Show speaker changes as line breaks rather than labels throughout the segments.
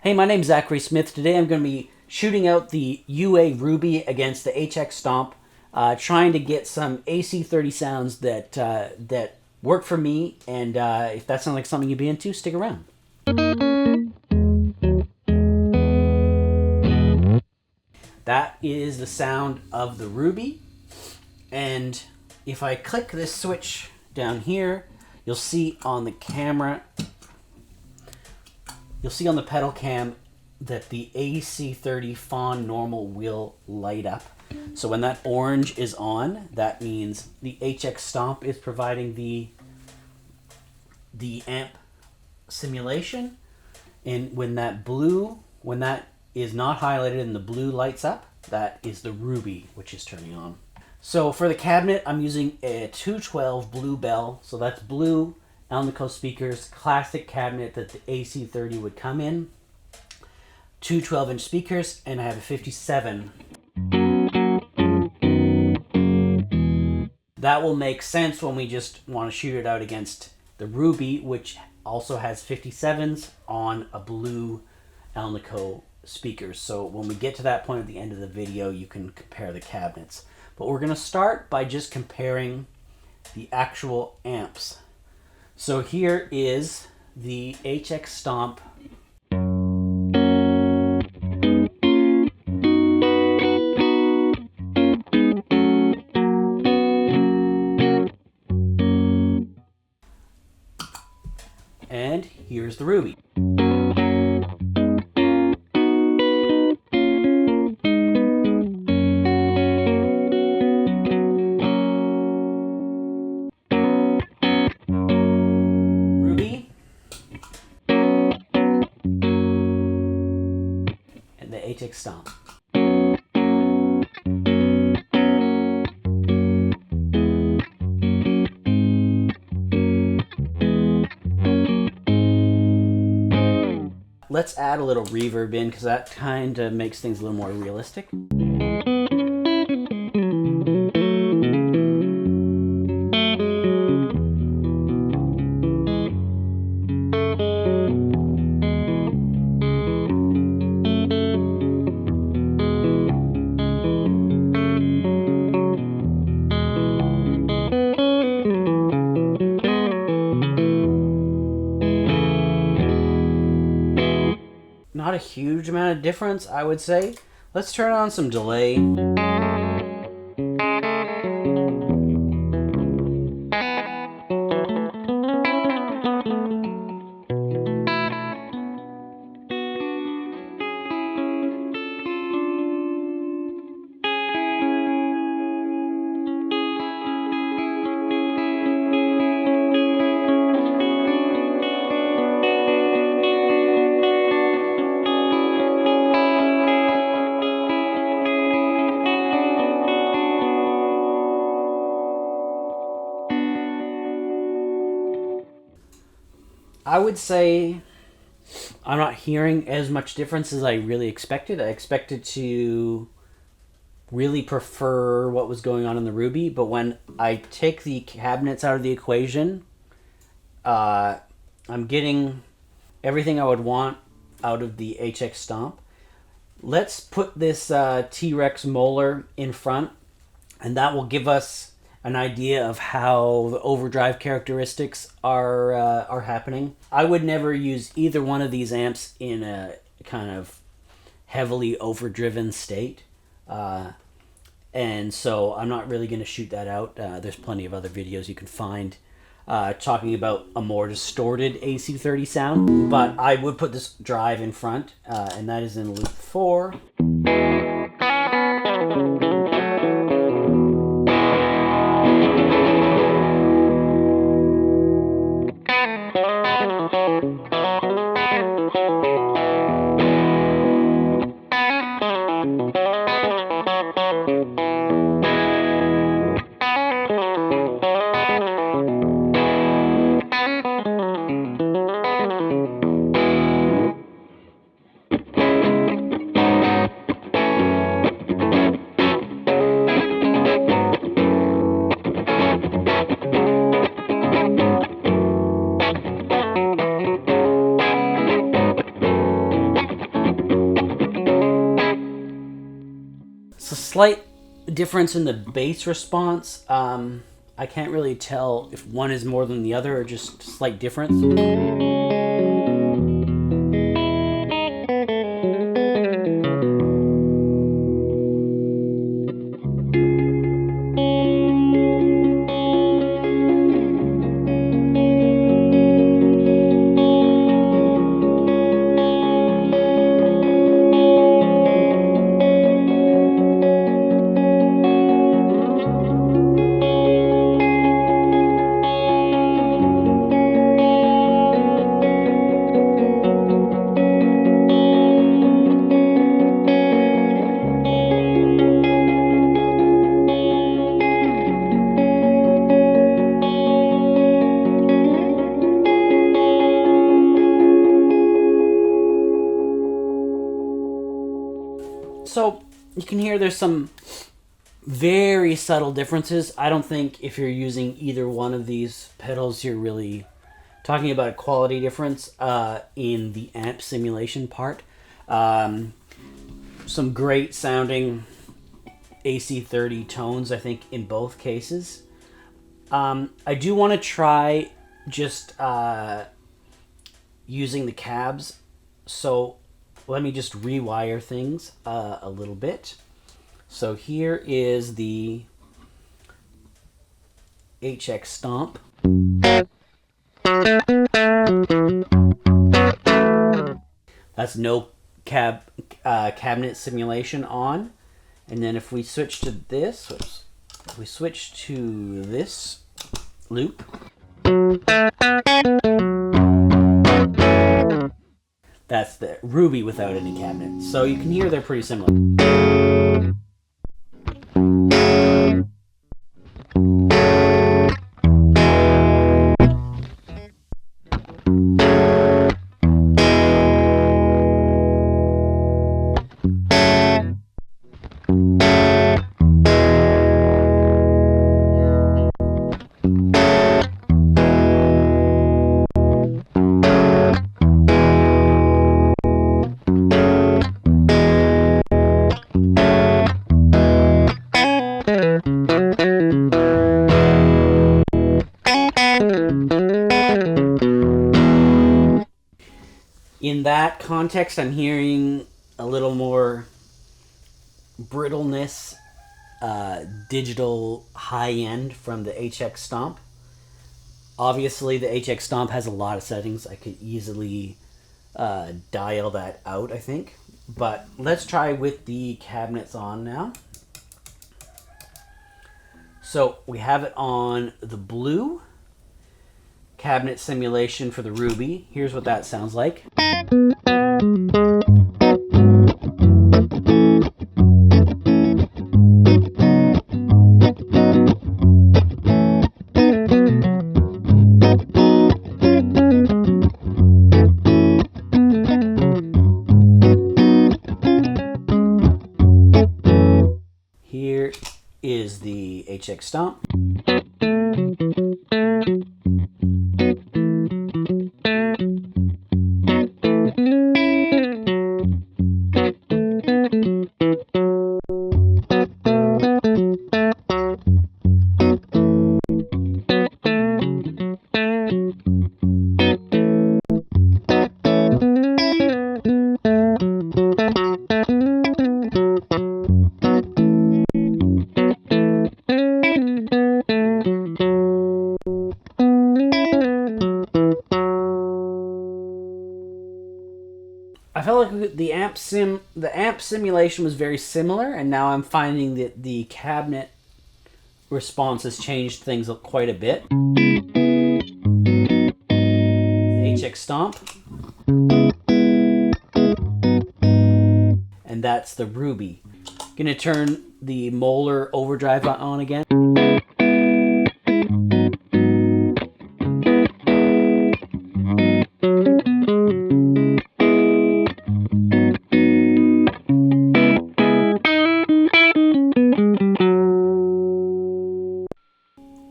Hey, my name's Zachary Smith. Today I'm going to be shooting out the UA Ruby against the HX Stomp, trying to get some AC30 sounds that work for me, and if that sounds like something you'd be into, stick around. That is the sound of the Ruby, and if I click this switch down here, you'll see on the camera, you'll see on the pedal cam that the AC30 Fawn normal will light up. So when that orange is on, that means the HX Stomp is providing the amp simulation. And when that is not highlighted and the blue lights up, that is the Ruby, which is turning on. So for the cabinet, I'm using a 212 Blue Bell. So that's blue Alnico speakers, classic cabinet that the AC30 would come in. Two 12-inch speakers, and I have a 57. That will make sense when we just want to shoot it out against the Ruby, which also has 57s on a blue Alnico speakers. So when we get to that point at the end of the video, you can compare the cabinets. But we're going to start by just comparing the actual amps. So here is the HX Stomp. And here's the Ruby. And the HX Stomp. Let's add a little reverb in because that kind of makes things a little more realistic. Not a huge amount of difference, I would say. Let's turn on some delay. I would say I'm not hearing as much difference as I really expected. I expected to really prefer what was going on in the Ruby, but when I take the cabinets out of the equation, I'm getting everything I would want out of the HX Stomp. Let's put this T-Rex molar in front, and that will give us an idea of how the overdrive characteristics are happening. I would never use either one of these amps in a kind of heavily overdriven state, and so I'm not really going to shoot that out. There's plenty of other videos you can find talking about a more distorted AC30 sound, but I would put this drive in front, and that is in loop 4. It's a slight difference in the bass response. I can't really tell if one is more than the other or just slight difference. So you can hear there's some very subtle differences. I don't think if you're using either one of these pedals, you're really talking about a quality difference in the amp simulation part. Some great sounding AC30 tones, I think, in both cases. I do want to try just using the cabs. So let me just rewire things a little bit. So here is the HX Stomp. That's no cabinet simulation on. And then if we switch to this, if we switch to this loop, that's the Ruby without any cabinet. So you can hear they're pretty similar. In that context, I'm hearing a little more brittleness, digital high end from the HX Stomp. Obviously, the HX Stomp has a lot of settings. I could easily dial that out, I think. But let's try with the cabinets on now. So we have it on the blue cabinet simulation for the Ruby. Here's what that sounds like. Here is the HX Stomp. I felt like the amp simulation was very similar, and now I'm finding that the cabinet response has changed things quite a bit. The HX Stomp. And that's the Ruby. Gonna turn the molar overdrive on again.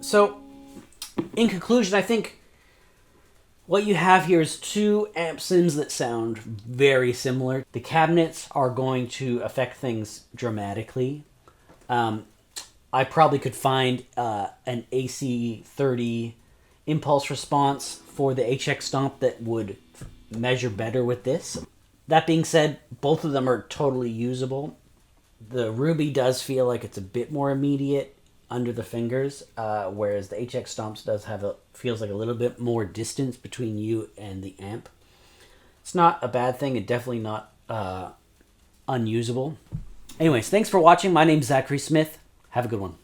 So, in conclusion, I think what you have here is two amp sims that sound very similar. The cabinets are going to affect things dramatically. I probably could find an AC30 impulse response for the HX Stomp that would measure better with this. That being said, both of them are totally usable. The Ruby does feel like it's a bit more immediate under the fingers, whereas the HX Stomps feels like a little bit more distance between you and the amp. It's not a bad thing, and definitely not unusable. Anyways, thanks for watching. My name's Zachary Smith. Have a good one.